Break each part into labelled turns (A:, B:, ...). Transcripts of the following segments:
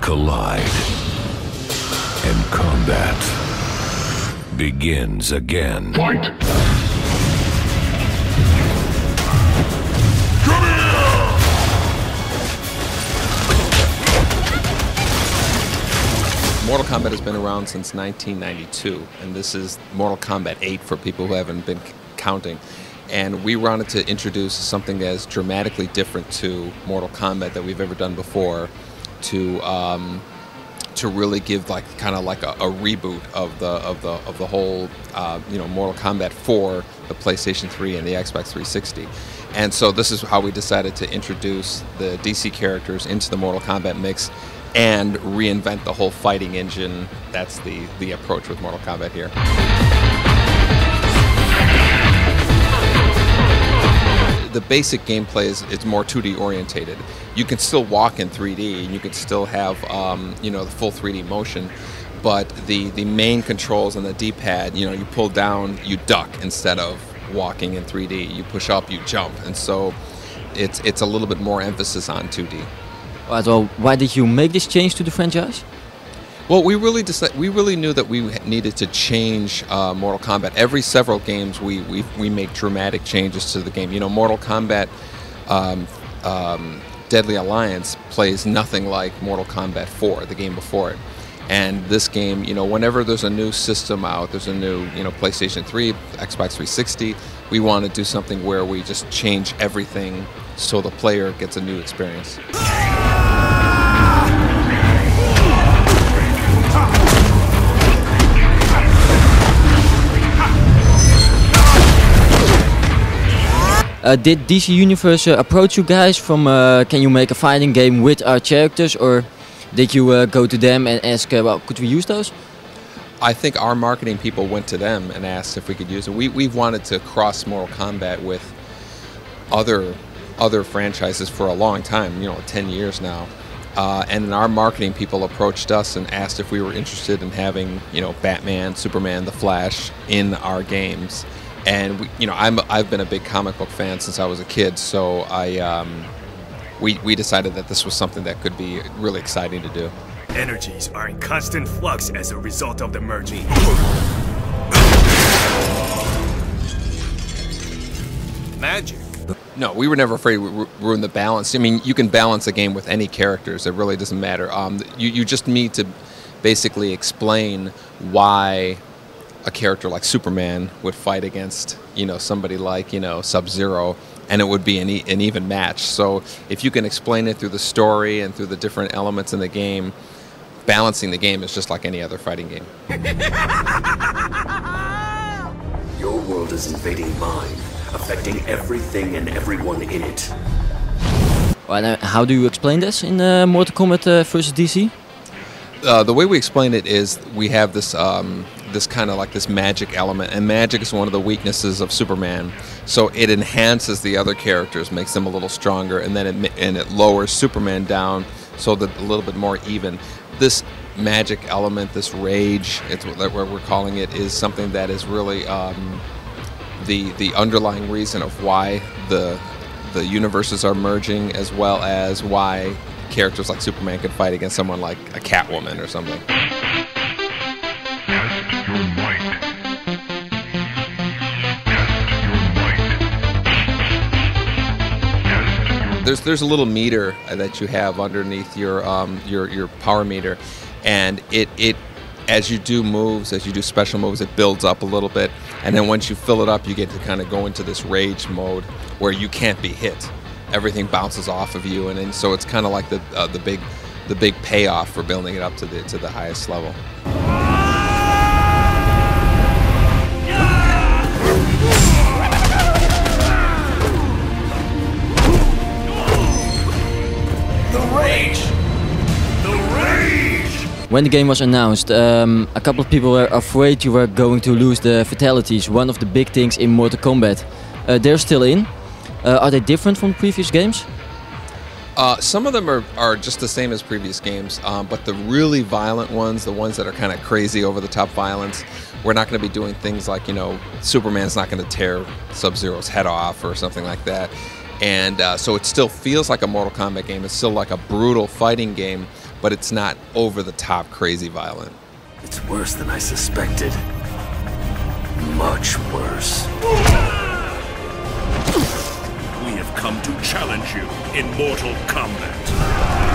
A: collide, and combat begins again.
B: Fight!
C: Mortal Kombat has been around since 1992, and this is Mortal Kombat 8 for people who haven't been counting. And we wanted to introduce something that is dramatically different to Mortal Kombat that we've ever done before, to really give like kind of like a reboot of the whole Mortal Kombat for the PlayStation 3 and the Xbox 360. And so this is how we decided to introduce the DC characters into the Mortal Kombat mix and reinvent the whole fighting engine. That's the approach with Mortal Kombat here. The basic gameplay is more 2D orientated. You can still walk in 3D and you can still have the full 3D motion, but the main controls on the D-pad, you pull down, you duck instead of walking in 3D. You push up, you jump, and so it's a little bit more emphasis on 2D.
D: Right, well, why did you make this change to the franchise?
C: Well, we really knew that we needed to change Mortal Kombat. Every several games, we make dramatic changes to the game. Mortal Kombat Deadly Alliance plays nothing like Mortal Kombat 4, the game before it. And this game, whenever there's a new system out, there's a new, PlayStation 3, Xbox 360, we want to do something where we just change everything so the player gets a new experience.
D: Did DC Universe approach you guys from can you make a fighting game with our characters, or did you go to them and ask, well, could we use those?
C: I think our marketing people went to them and asked if we could use it. We've wanted to cross Mortal Kombat with other franchises for a long time, 10 years now. And then our marketing people approached us and asked if we were interested in having, Batman, Superman, The Flash in our games. And I've been a big comic book fan since I was a kid, so we decided that this was something that could be really exciting to do.
E: Energies are in constant flux as a result of the merging. Magic.
C: No, we were never afraid we ruin the balance. I mean, you can balance a game with any characters. It really doesn't matter. You just need to basically explain why a character like Superman would fight against, somebody like, Sub-Zero, and it would be an even match. So if you can explain it through the story and through the different elements in the game, balancing the game is just like any other fighting game.
F: Your world is invading mine, affecting everything and everyone in it.
D: Well, how do you explain this in Mortal Kombat versus DC?
C: The way we explain it is we have this this kind of like this magic element, and magic is one of the weaknesses of Superman. So it enhances the other characters, makes them a little stronger, and then it lowers Superman down so that a little bit more even. This magic element, this rage, it's what we're calling it, is something that is really the underlying reason of why the universes are merging, as well as why characters like Superman could fight against someone like a Catwoman or something.
B: Test your might.
C: There's a little meter that you have underneath your power meter, and it as you do moves, as you do special moves, it builds up a little bit, and then once you fill it up, you get to kind of go into this rage mode where you can't be hit. Everything bounces off of you, and so it's kind of like the big payoff for building it up to the highest level.
D: When the game was announced, a couple of people were afraid you were going to lose the fatalities, one of the big things in Mortal Kombat. They're still in. Are they different from previous games?
C: Some of them are just the same as previous games, but the really violent ones, the ones that are kind of crazy, over-the-top violence, we're not going to be doing things like, Superman's not going to tear Sub-Zero's head off or something like that. And so it still feels like a Mortal Kombat game. It's still like a brutal fighting game, but it's not over the top crazy violent.
F: It's worse than I suspected. Much worse.
E: We have come to challenge you in Mortal Kombat.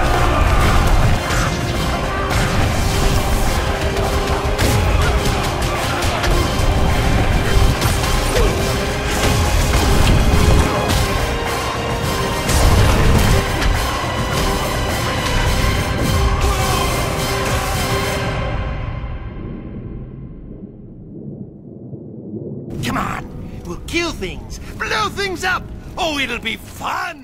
B: Come on, we'll kill things, blow things up. Oh, it'll be fun.